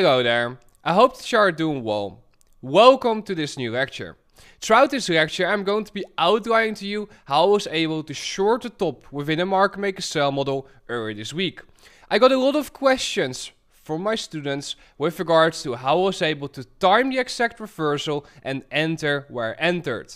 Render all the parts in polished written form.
Hello there, I hope that you are doing well. Welcome to this new lecture. Throughout this lecture I'm going to be outlining to you how I was able to short the top within a market maker sell model earlier this week. I got a lot of questions from my students with regards to how I was able to time the exact reversal and enter where I entered.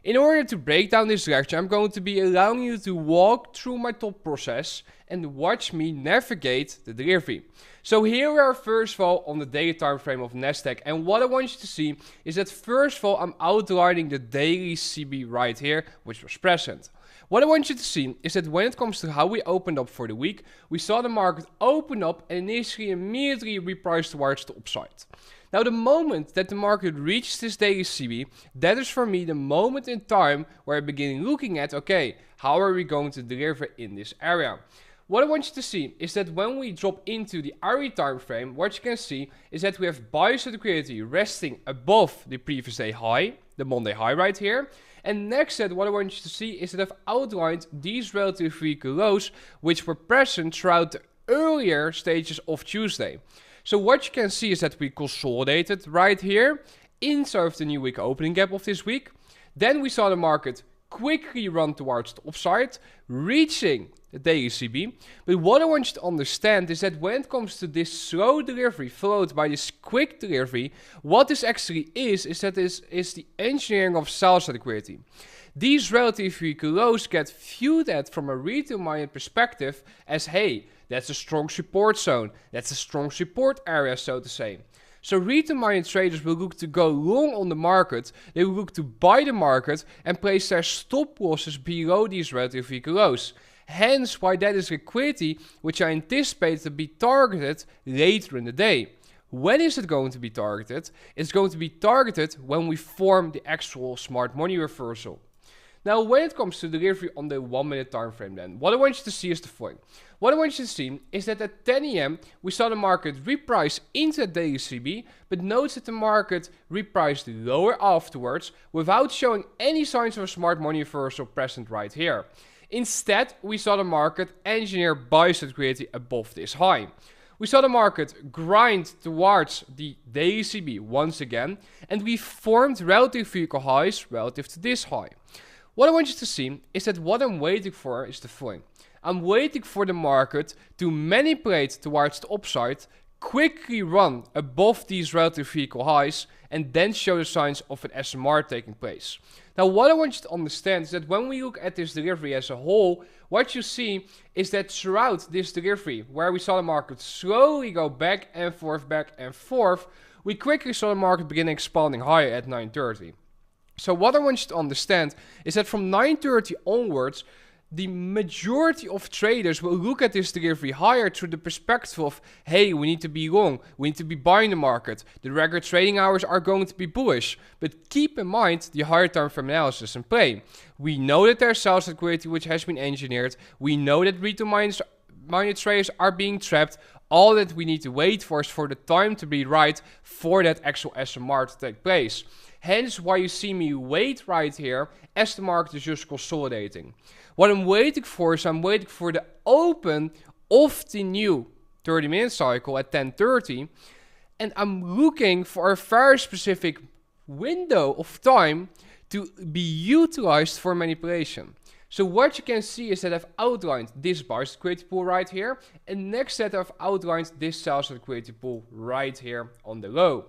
In order to break down this lecture, I'm going to be allowing you to walk through my top process and watch me navigate the delivery. So here we are first of all on the daily time frame of Nasdaq, and what I want you to see is that first of all I'm outlining the daily CB right here, which was present. What I want you to see is that when it comes to how we opened up for the week, we saw the market open up and initially immediately repriced towards the upside. Now the moment that the market reached this daily CB, that is for me the moment in time where I begin looking at, okay, how are we going to deliver in this area? What I want you to see is that when we drop into the hourly time frame, what you can see is that we have buyers of liquidity resting above the previous day high, the Monday high right here. And next to that, what I want you to see is that I've outlined these relatively weak lows, which were present throughout the earlier stages of Tuesday. So what you can see is that we consolidated right here inside of the new week opening gap of this week. Then we saw the market quickly run towards the upside, reaching the daily CB. But what I want you to understand is that when it comes to this slow delivery followed by this quick delivery, what this actually is that this is the engineering of sales liquidity. These relatively weak lows get viewed at from a retail-minded perspective as, hey, that's a strong support zone, that's a strong support area, so to say. So retail-minded traders will look to go long on the market, they will look to buy the market and place their stop losses below these relatively weak lows. Hence why that is liquidity which I anticipate to be targeted later in the day. When is it going to be targeted? It's going to be targeted when we form the actual smart money reversal. Now when it comes to delivery on the 1 minute time frame then, what I want you to see is the following. What I want you to see is that at 10 AM we saw the market reprice into the daily CB, but notice that the market repriced lower afterwards without showing any signs of a smart money reversal present right here. Instead, we saw the market engineer buyers liquidity above this high. We saw the market grind towards the daily CB once again, and we formed relative vehicle highs relative to this high. What I want you to see is that what I'm waiting for is the following. I'm waiting for the market to manipulate towards the upside, quickly run above these relative vehicle highs, and then show the signs of an SMR taking place. Now what I want you to understand is that when we look at this delivery as a whole, what you see is that throughout this delivery, where we saw the market slowly go back and forth, we quickly saw the market begin expanding higher at 9:30. So what I want you to understand is that from 9:30 onwards, the majority of traders will look at this delivery higher through the perspective of, hey, we need to be long, we need to be buying the market, the regular trading hours are going to be bullish. But keep in mind the higher time frame analysis in play. We know that there's sales liquidity which has been engineered, we know that retail-minded traders are being trapped. All that we need to wait for is for the time to be right for that actual SMR to take place. Hence why you see me wait right here as the market is just consolidating. What I'm waiting for is I'm waiting for the open of the new 30-minute cycle at 10:30, and I'm looking for a very specific window of time to be utilized for manipulation. So what you can see is that I've outlined this buyer's liquidity pool right here, and next to that I've outlined this seller's liquidity pool right here on the low.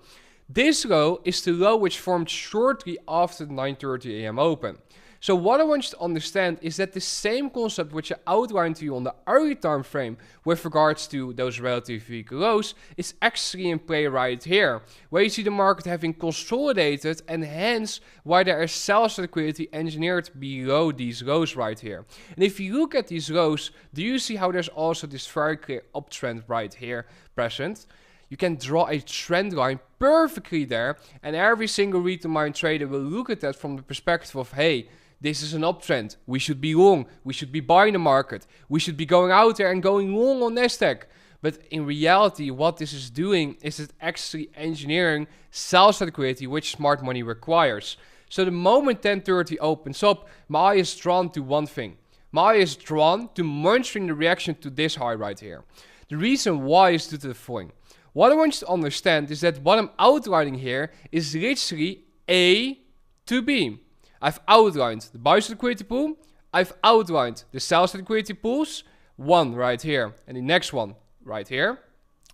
This low is the low which formed shortly after the 9:30 AM open. So what I want you to understand is that the same concept which I outlined to you on the hourly time frame with regards to those relative weak lows is actually in play right here, where you see the market having consolidated and hence why there is sales liquidity engineered below these lows right here. And if you look at these lows, do you see how there's also this very clear uptrend right here present? You can draw a trend line perfectly there, and every single retail-minded trader will look at that from the perspective of, hey, this is an uptrend, we should be long, we should be buying the market, we should be going out there and going long on Nasdaq. But in reality, what this is doing is it actually engineering sales liquidity, which smart money requires. So the moment 10:30 opens up, my eye is drawn to one thing. My eye is drawn to monitoring the reaction to this high right here. The reason why is due to the following. What I want you to understand is that what I'm outlining here is literally A to B. I've outlined the buy side liquidity pool, I've outlined the sell side liquidity pools, one right here and the next one right here.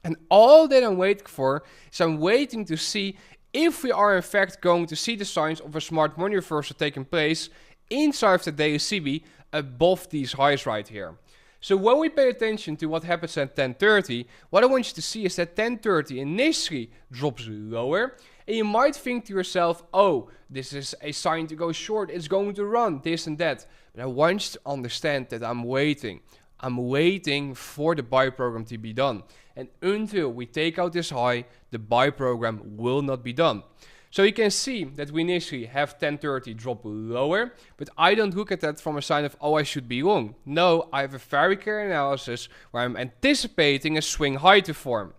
And all that I'm waiting for is I'm waiting to see if we are in fact going to see the signs of a smart money reversal taking place inside of the daily CB above these highs right here. So when we pay attention to what happens at 10:30, what I want you to see is that 10:30 initially drops lower, and you might think to yourself, oh, this is a sign to go short, it's going to run, this and that. But I want you to understand that I'm waiting. I'm waiting for the buy program to be done. And until we take out this high, the buy program will not be done. So you can see that we initially have 10:30 drop lower, but I don't look at that from a sign of, oh, I should be long. No, I have a very clear analysis where I'm anticipating a swing high to form.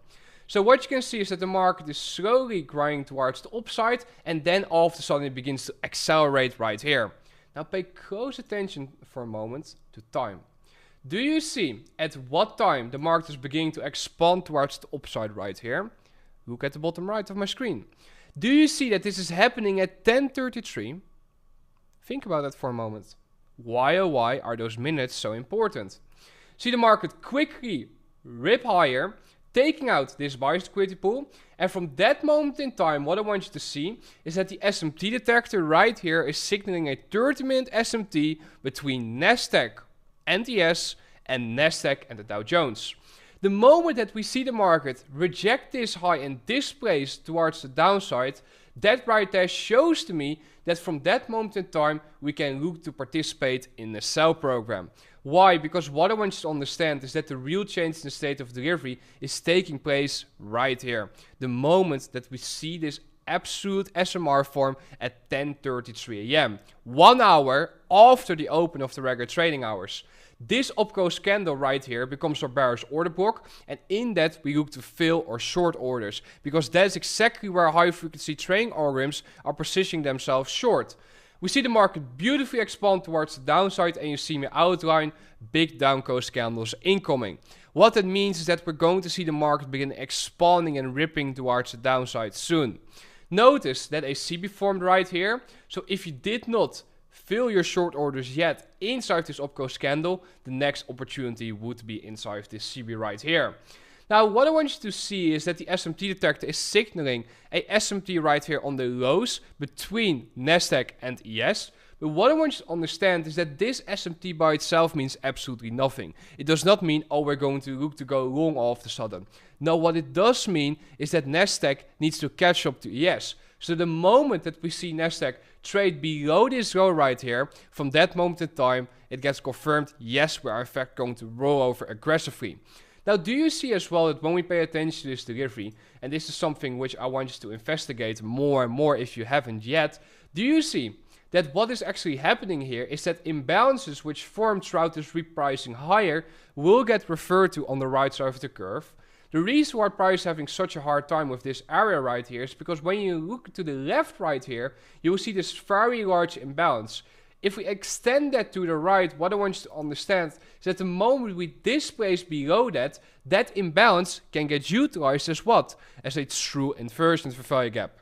So what you can see is that the market is slowly grinding towards the upside, and then all of a sudden it begins to accelerate right here. Now pay close attention for a moment to time. Do you see at what time the market is beginning to expand towards the upside right here? Look at the bottom right of my screen. Do you see that this is happening at 10:33? Think about that for a moment. Why oh why are those minutes so important? See the market quickly rip higher, taking out this buy side liquidity pool, and from that moment in time, what I want you to see is that the SMT detector right here is signaling a 30-minute SMT between Nasdaq and NTS and Nasdaq and the Dow Jones. The moment that we see the market reject this high and displace towards the downside, that right there shows to me that from that moment in time we can look to participate in the sell program. Why? Because what I want you to understand is that the real change in the state of delivery is taking place right here. The moment that we see this absolute SMR form at 10:33 a.m. 1 hour after the open of the regular trading hours. This upclose candle right here becomes our bearish order block, and in that we look to fill or short orders, because that is exactly where high frequency trading algorithms are positioning themselves short. We see the market beautifully expand towards the downside, and you see me outline big downclose candles incoming. What that means is that we're going to see the market begin expanding and ripping towards the downside soon. Notice that a CB formed right here, so if you did not fill your short orders yet inside this upclose candle, the next opportunity would be inside this CB right here. Now what I want you to see is that the SMT detector is signaling a SMT right here on the lows between Nasdaq and ES. But what I want you to understand is that this SMT by itself means absolutely nothing. It does not mean, oh, we're going to look to go long all of a sudden. No, what it does mean is that Nasdaq needs to catch up to ES. So the moment that we see Nasdaq trade below this low right here, from that moment in time, it gets confirmed, yes, we are in fact going to roll over aggressively. Now, do you see as well that when we pay attention to this delivery, and this is something which I want you to investigate more and more if you haven't yet, do you see that what is actually happening here is that imbalances which form throughout this repricing higher will get referred to on the right side of the curve? The reason why price is having such a hard time with this area right here is because when you look to the left right here, you will see this very large imbalance. If we extend that to the right, what I want you to understand is that the moment we displace below that, that imbalance can get utilized as what? As a true inversion for value gap.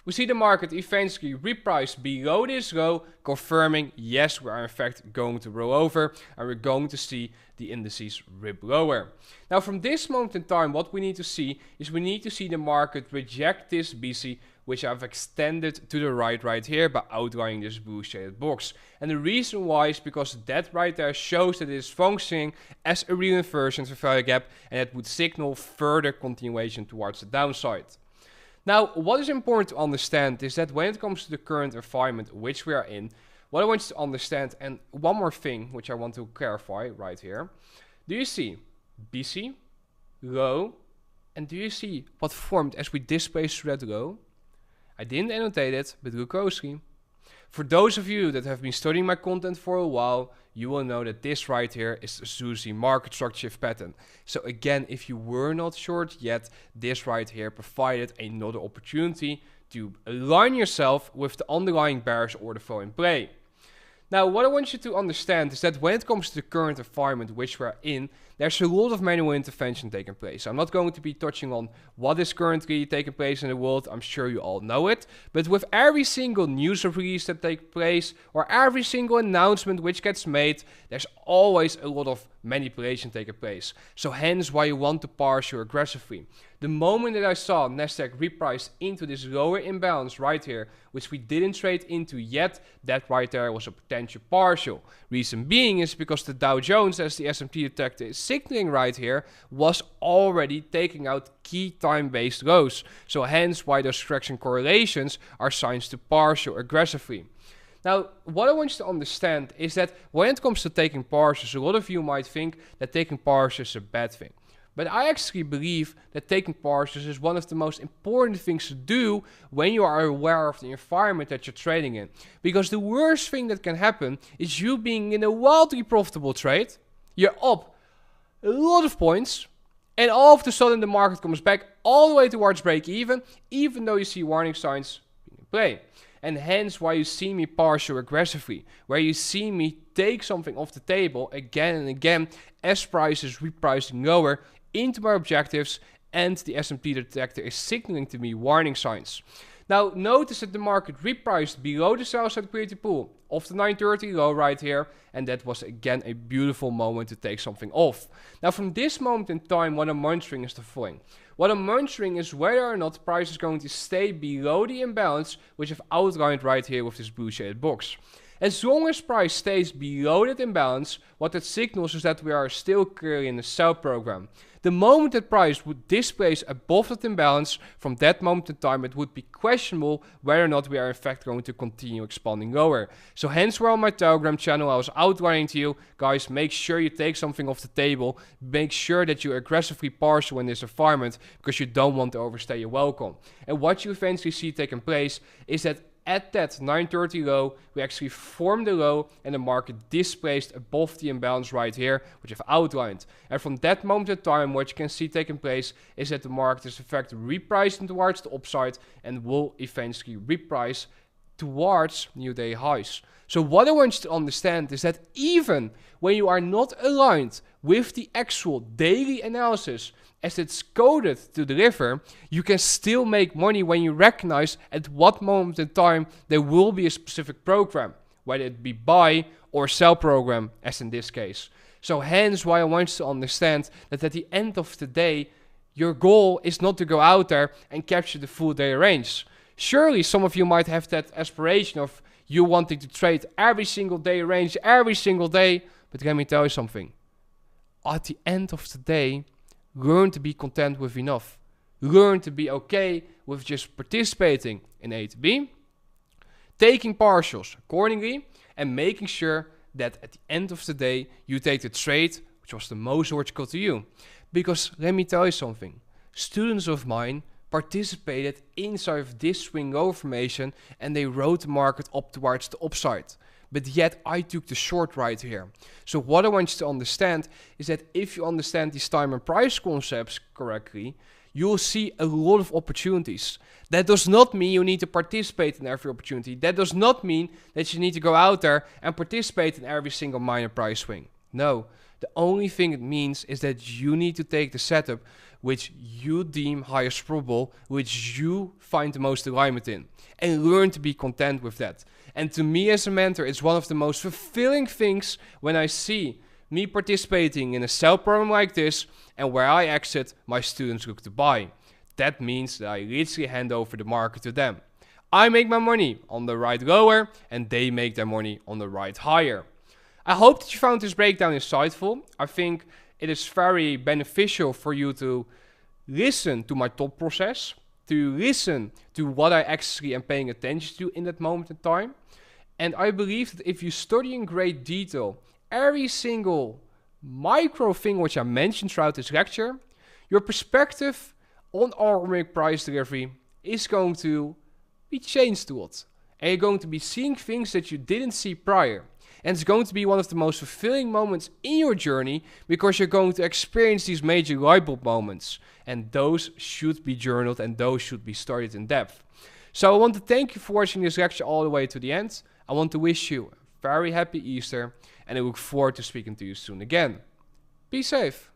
We see the market eventually reprice below this low, confirming, yes, we are in fact going to roll over, and we're going to see the indices rip lower. Now, from this moment in time, what we need to see is we need to see the market reject this BC, which I've extended to the right here by outlining this blue shaded box. And the reason why is because that right there shows that it is functioning as a real inversion for value gap, and it would signal further continuation towards the downside. Now, what is important to understand is that when it comes to the current environment which we are in, what I want you to understand, and one more thing which I want to clarify right here. Do you see BC, low, and do you see what formed as we displaced through that low? I didn't annotate it, but look closely. For those of you that have been studying my content for a while, you will know that this right here is the Suzy market structure shift pattern. So again, if you were not short yet, this right here provided another opportunity to align yourself with the underlying bearish order flow in play. Now, what I want you to understand is that when it comes to the current environment which we're in, there's a lot of manual intervention taking place. I'm not going to be touching on what is currently taking place in the world. I'm sure you all know it. But with every single news release that takes place or every single announcement which gets made, there's always a lot of manipulation taking place. So hence why you want to partial aggressively. The moment that I saw Nasdaq repriced into this lower imbalance right here, which we didn't trade into yet, that right there was a potential partial. Reason being is because the Dow Jones, as the S&P detector is signaling right here, was already taking out key time-based lows. So hence why those correction correlations are signs to partial aggressively. Now, what I want you to understand is that when it comes to taking partials, a lot of you might think that taking partials is a bad thing. But I actually believe that taking partials is one of the most important things to do when you are aware of the environment that you're trading in. Because the worst thing that can happen is you being in a wildly profitable trade, you're up a lot of points, and all of a sudden the market comes back all the way towards break even though you see warning signs being in play. And hence why you see me partial aggressively, where you see me take something off the table again and again as price is repricing lower into my objectives and the S&P detector is signaling to me warning signs. Now notice that the market repriced below the sell side liquidity pool of the 930 low right here, and that was again a beautiful moment to take something off. Now from this moment in time, what I'm monitoring is the following. What I'm monitoring is whether or not the price is going to stay below the imbalance, which I've outlined right here with this blue shaded box. As long as price stays below that imbalance, what that signals is that we are still clearly in the sell program. The moment that price would displace above that imbalance, from that moment in time it would be questionable whether or not we are in fact going to continue expanding lower. So hence where on my Telegram channel I was outlining to you, guys, make sure you take something off the table, make sure that you aggressively partial in this environment because you don't want to overstay your welcome. And what you eventually see taking place is that at that 930 low, we actually formed a low and the market displaced above the imbalance right here, which I've outlined. And from that moment in time, what you can see taking place is that the market is in fact repricing towards the upside and will eventually reprice towards new day highs. So what I want you to understand is that even when you are not aligned with the actual daily analysis as it's coded to deliver, you can still make money when you recognize at what moment in time there will be a specific program, whether it be buy or sell program, as in this case. So hence why I want you to understand that at the end of the day, your goal is not to go out there and capture the full day range. Surely some of you might have that aspiration of you wanting to trade every single day range, every single day, but let me tell you something. At the end of the day, learn to be content with enough. Learn to be okay with just participating in A to B, taking partials accordingly, and making sure that at the end of the day, you take the trade which was the most logical to you. Because let me tell you something. Students of mine participated inside of this swing lower formation and they rode the market up towards the upside. But yet I took the short right here. So what I want you to understand is that if you understand these time and price concepts correctly, you'll see a lot of opportunities. That does not mean you need to participate in every opportunity. That does not mean that you need to go out there and participate in every single minor price swing. No, the only thing it means is that you need to take the setup which you deem highest probable, which you find the most alignment in, and learn to be content with that. And to me as a mentor, it's one of the most fulfilling things when I see me participating in a sell program like this, and where I exit, my students look to buy. That means that I literally hand over the market to them. I make my money on the right lower, and they make their money on the right higher. I hope that you found this breakdown insightful. I think it is very beneficial for you to listen to my thought process, to listen to what I actually am paying attention to in that moment in time. And I believe that if you study in great detail every single micro thing which I mentioned throughout this lecture, your perspective on algorithmic price delivery is going to be changed to it. And you're going to be seeing things that you didn't see prior. And it's going to be one of the most fulfilling moments in your journey because you're going to experience these major light bulb moments. And those should be journaled and those should be studied in depth. So I want to thank you for watching this lecture all the way to the end. I want to wish you a very happy Easter and I look forward to speaking to you soon again. Be safe.